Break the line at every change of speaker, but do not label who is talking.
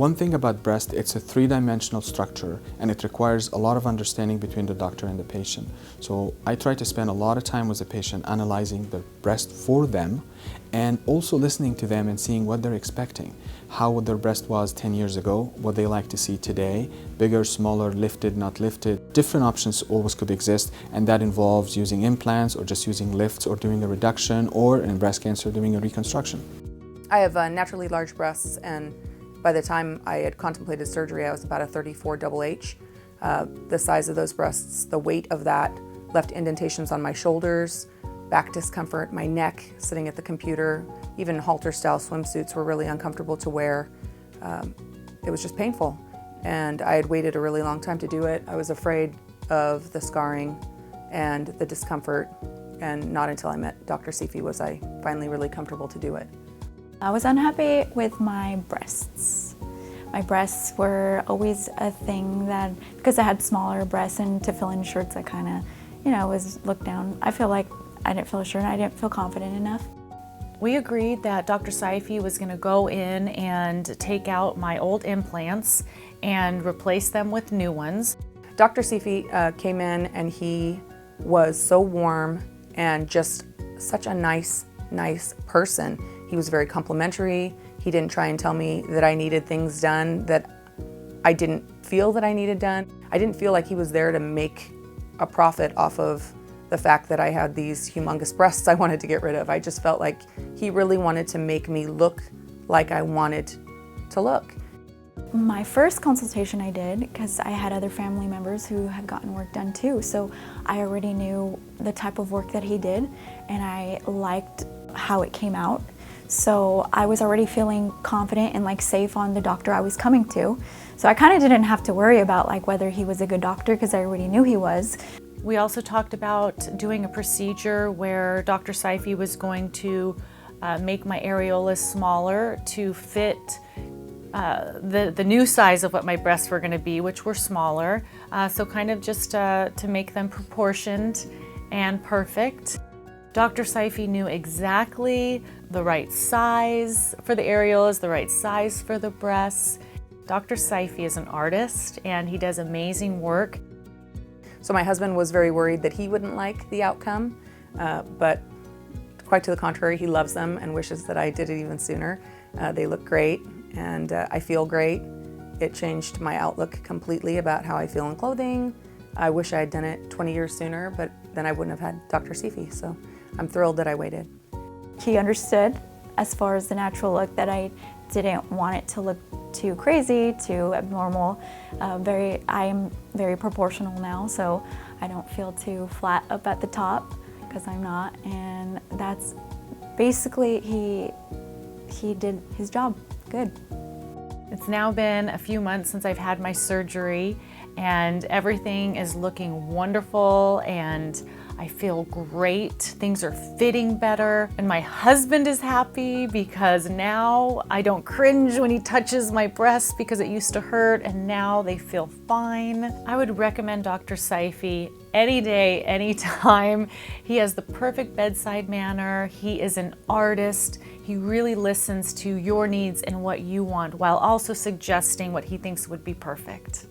One thing about breast, it's a three-dimensional structure and it requires a lot of understanding between the doctor and the patient. So I try to spend a lot of time with the patient analyzing the breast for them and also listening to them and seeing what they're expecting. How their breast was 10 years ago, what they like to see today, bigger, smaller, lifted, not lifted. Different options always could exist, and that involves using implants or just using lifts or doing a reduction, or in breast cancer doing a reconstruction.
I have naturally large breasts, and by the time I had contemplated surgery, I was about a 34 HH. The size of those breasts, the weight of that left indentations on my shoulders, back discomfort, my neck sitting at the computer, even halter-style swimsuits were really uncomfortable to wear. It was just painful, and I had waited a really long time to do it. I was afraid of the scarring and the discomfort, and not until I met Dr. Seify was I finally really comfortable to do it.
I was unhappy with my breasts. My breasts were always a thing that, because I had smaller breasts and to fill in shirts, I kind of, was looked down. I feel like I didn't feel assured and I didn't feel confident enough.
We agreed that Dr. Seify was going to go in and take out my old implants and replace them with new ones.
Dr. Seify came in and he was so warm and just such a nice person. He was very complimentary. He didn't try and tell me that I needed things done that I didn't feel that I needed done. I didn't feel like he was there to make a profit off of the fact that I had these humongous breasts I wanted to get rid of. I just felt like he really wanted to make me look like I wanted to look.
My first consultation I did, because I had other family members who had gotten work done too, so I already knew the type of work that he did and I liked how it came out. So I was already feeling confident and safe on the doctor I was coming to. So I kind of didn't have to worry about whether he was a good doctor because I already knew he was.
We also talked about doing a procedure where Dr. Seify was going to make my areolas smaller to fit the new size of what my breasts were going to be, which were smaller. So kind of just to make them proportioned and perfect. Dr. Seify knew exactly the right size for the areolas, the right size for the breasts. Dr. Seify is an artist and he does amazing work.
So my husband was very worried that he wouldn't like the outcome, but quite to the contrary, he loves them and wishes that I did it even sooner. They look great and I feel great. It changed my outlook completely about how I feel in clothing. I wish I had done it 20 years sooner, but then I wouldn't have had Dr. Seify, so I'm thrilled that I waited.
He understood as far as the natural look that I didn't want it to look too crazy, too abnormal. I am very proportional now, so I don't feel too flat up at the top because I'm not, and that's basically he did his job good.
It's now been a few months since I've had my surgery and everything is looking wonderful and I feel great. Things are fitting better and my husband is happy because now I don't cringe when he touches my breasts because it used to hurt and now they feel fine. I would recommend Dr. Seify any day, anytime. He has the perfect bedside manner. He is an artist. He really listens to your needs and what you want while also suggesting what he thinks would be perfect.